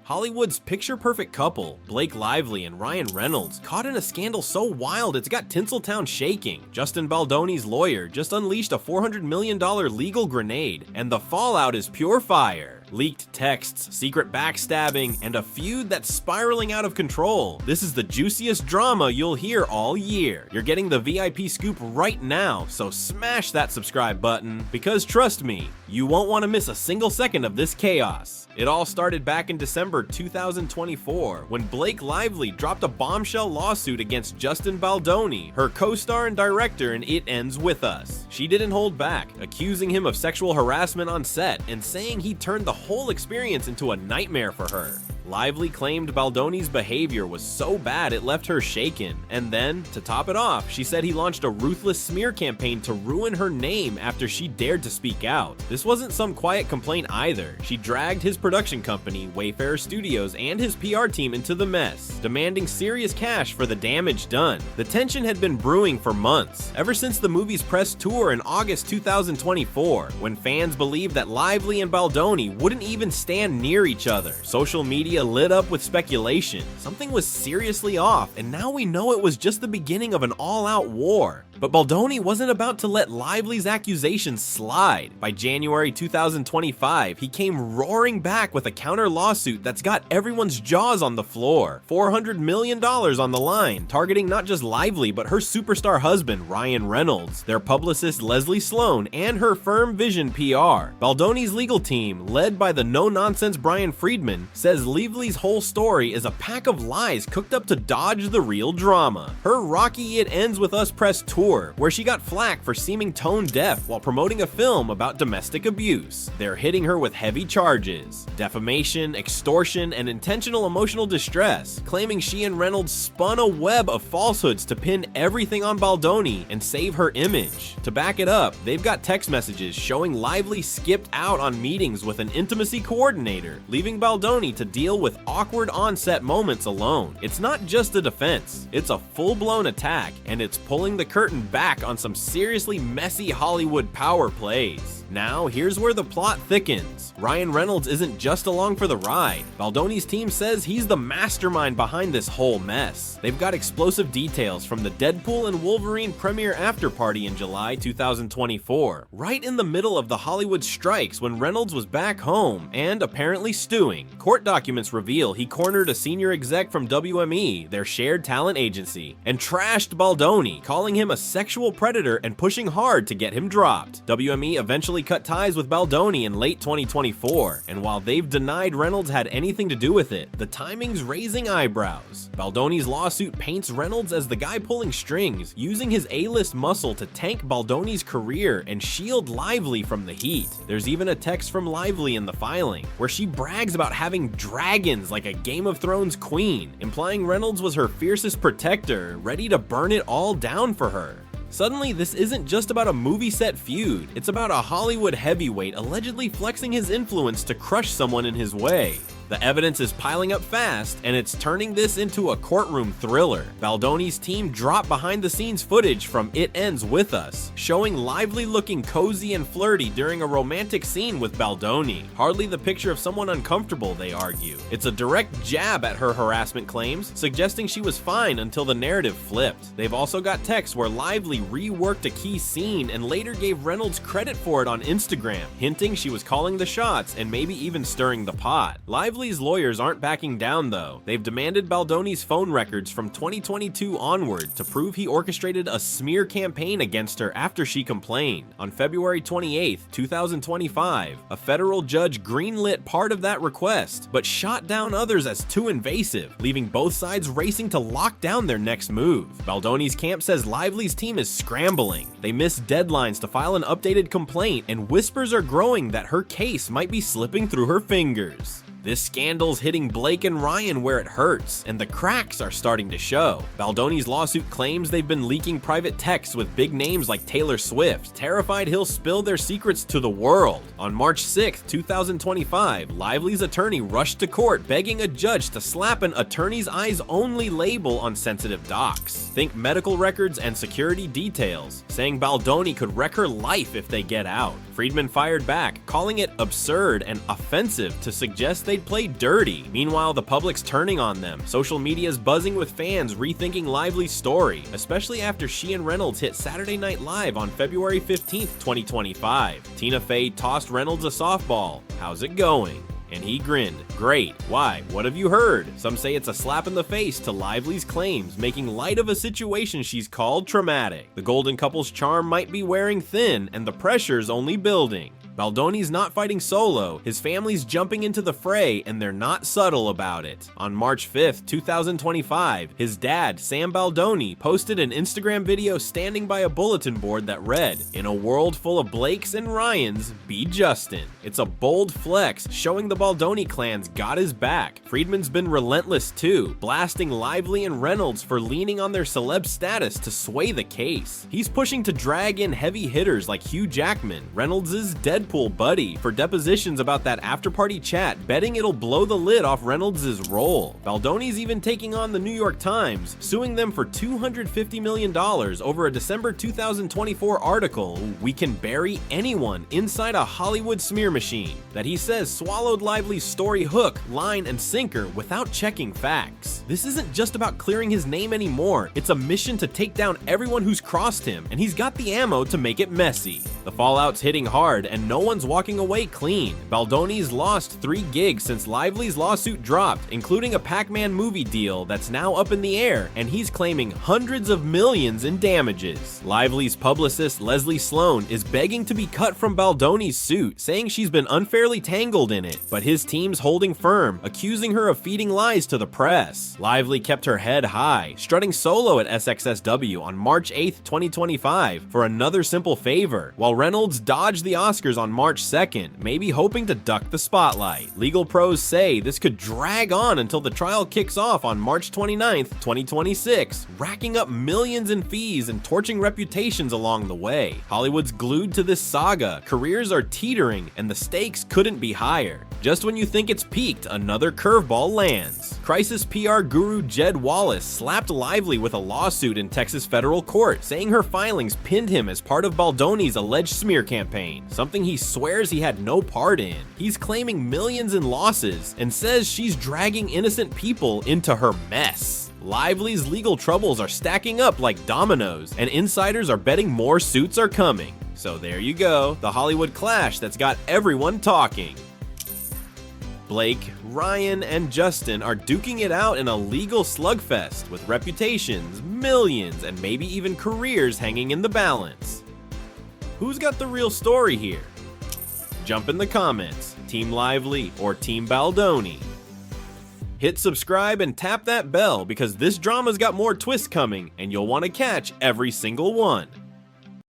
Hollywood's picture-perfect couple, Blake Lively and Ryan Reynolds, caught in a scandal so wild it's got Tinseltown shaking. Justin Baldoni's lawyer just unleashed a $400 million legal grenade, and the fallout is pure fire. Leaked texts, secret backstabbing, and a feud that's spiraling out of control. This is the juiciest drama you'll hear all year. You're getting the VIP scoop right now, so smash that subscribe button, because trust me, you won't want to miss a single second of this chaos. It all started back in December 2024, when Blake Lively dropped a bombshell lawsuit against Justin Baldoni, her co-star and director in It Ends With Us. She didn't hold back, accusing him of sexual harassment on set and saying he turned the whole experience into a nightmare for her. Lively claimed Baldoni's behavior was so bad it left her shaken, and then, to top it off, she said he launched a ruthless smear campaign to ruin her name after she dared to speak out. This wasn't some quiet complaint either. She dragged his production company, Wayfarer Studios, and his PR team into the mess, demanding serious cash for the damage done. The tension had been brewing for months, ever since the movie's press tour in August 2024, when fans believed that Lively and Baldoni wouldn't even stand near each other. Social media lit up with speculation. Something was seriously off, and now we know it was just the beginning of an all-out war. But Baldoni wasn't about to let Lively's accusations slide. By January 2025, he came roaring back with a counter lawsuit that's got everyone's jaws on the floor. $400 million on the line, targeting not just Lively but her superstar husband, Ryan Reynolds, their publicist Leslie Sloan, and her firm Vision PR. Baldoni's legal team, led by the no-nonsense Brian Friedman, says Lively's whole story is a pack of lies cooked up to dodge the real drama. Her rocky It Ends With Us press tour, where she got flack for seeming tone deaf while promoting a film about domestic abuse. They're hitting her with heavy charges: defamation, extortion, and intentional emotional distress, claiming she and Reynolds spun a web of falsehoods to pin everything on Baldoni and save her image. To back it up, they've got text messages showing Lively skipped out on meetings with an intimacy coordinator, leaving Baldoni to deal with awkward on-set moments alone. It's not just a defense, it's a full-blown attack, and it's pulling the curtain back on some seriously messy Hollywood power plays. Now, here's where the plot thickens. Ryan Reynolds isn't just along for the ride. Baldoni's team says he's the mastermind behind this whole mess. They've got explosive details from the Deadpool and Wolverine premiere after party in July 2024, right in the middle of the Hollywood strikes when Reynolds was back home and apparently stewing. Court documents reveal he cornered a senior exec from WME, their shared talent agency, and trashed Baldoni, calling him a sexual predator and pushing hard to get him dropped. WME eventually cut ties with Baldoni in late 2024, and while they've denied Reynolds had anything to do with it, the timing's raising eyebrows. Baldoni's lawsuit paints Reynolds as the guy pulling strings, using his A-list muscle to tank Baldoni's career and shield Lively from the heat. There's even a text from Lively in the filing, where she brags about having dragons like a Game of Thrones queen, implying Reynolds was her fiercest protector, ready to burn it all down for her. Suddenly, this isn't just about a movie set feud, it's about a Hollywood heavyweight allegedly flexing his influence to crush someone in his way. The evidence is piling up fast, and it's turning this into a courtroom thriller. Baldoni's team dropped behind-the-scenes footage from It Ends With Us, showing Lively looking cozy and flirty during a romantic scene with Baldoni. Hardly the picture of someone uncomfortable, they argue. It's a direct jab at her harassment claims, suggesting she was fine until the narrative flipped. They've also got texts where Lively reworked a key scene and later gave Reynolds credit for it on Instagram, hinting she was calling the shots and maybe even stirring the pot. Lively's lawyers aren't backing down though. They've demanded Baldoni's phone records from 2022 onward to prove he orchestrated a smear campaign against her after she complained. On February 28, 2025, a federal judge greenlit part of that request, but shot down others as too invasive, leaving both sides racing to lock down their next move. Baldoni's camp says Lively's team is scrambling. They missed deadlines to file an updated complaint, and whispers are growing that her case might be slipping through her fingers. This scandal's hitting Blake and Ryan where it hurts, and the cracks are starting to show. Baldoni's lawsuit claims they've been leaking private texts with big names like Taylor Swift, terrified he'll spill their secrets to the world. On March 6, 2025, Lively's attorney rushed to court begging a judge to slap an attorney's eyes only label on sensitive docs. Think medical records and security details, saying Baldoni could wreck her life if they get out. Friedman fired back, calling it absurd and offensive to suggest they'd play dirty. Meanwhile, the public's turning on them. Social media's buzzing with fans rethinking Lively's story, especially after she and Reynolds hit Saturday Night Live on February 15th, 2025. Tina Fey tossed Reynolds a softball. "How's it going?" And he grinned. "Great. Why? What have you heard?" Some say it's a slap in the face to Lively's claims, making light of a situation she's called traumatic. The golden couple's charm might be wearing thin, and the pressure's only building. Baldoni's not fighting solo, his family's jumping into the fray, and they're not subtle about it. On March 5th, 2025, his dad, Sam Baldoni, posted an Instagram video standing by a bulletin board that read, "In a world full of Blakes and Ryans, be Justin." It's a bold flex, showing the Baldoni clan's got his back. Friedman's been relentless too, blasting Lively and Reynolds for leaning on their celeb status to sway the case. He's pushing to drag in heavy hitters like Hugh Jackman, Reynolds' Deadpool buddy, for depositions about that after-party chat, betting it'll blow the lid off Reynolds' role. Baldoni's even taking on the New York Times, suing them for $250 million over a December 2024 article, "We Can Bury Anyone Inside a Hollywood Smear Machine," that he says swallowed Lively's story hook, line, and sinker without checking facts. This isn't just about clearing his name anymore, it's a mission to take down everyone who's crossed him, and he's got the ammo to make it messy. The fallout's hitting hard, and no one's walking away clean. Baldoni's lost 3 gigs since Lively's lawsuit dropped, including a Pac-Man movie deal that's now up in the air, and he's claiming hundreds of millions in damages. Lively's publicist Leslie Sloan is begging to be cut from Baldoni's suit, saying she's been unfairly tangled in it, but his team's holding firm, accusing her of feeding lies to the press. Lively kept her head high, strutting solo at SXSW on March 8th, 2025 for another simple favor, while Reynolds dodged the Oscars on March 2nd, maybe hoping to duck the spotlight. Legal pros say this could drag on until the trial kicks off on March 29th, 2026, racking up millions in fees and torching reputations along the way. Hollywood's glued to this saga, careers are teetering, and the stakes couldn't be higher. Just when you think it's peaked, another curveball lands. Crisis PR guru Jed Wallace slapped Lively with a lawsuit in Texas federal court, saying her filings pinned him as part of Baldoni's alleged smear campaign, something he swears he had no part in. He's claiming millions in losses and says she's dragging innocent people into her mess. Lively's legal troubles are stacking up like dominoes, and insiders are betting more suits are coming. So there you go, the Hollywood clash that's got everyone talking. Blake, Ryan, and Justin are duking it out in a legal slugfest with reputations, millions, and maybe even careers hanging in the balance. Who's got the real story here? Jump in the comments, Team Lively or Team Baldoni. Hit subscribe and tap that bell because this drama's got more twists coming and you'll want to catch every single one.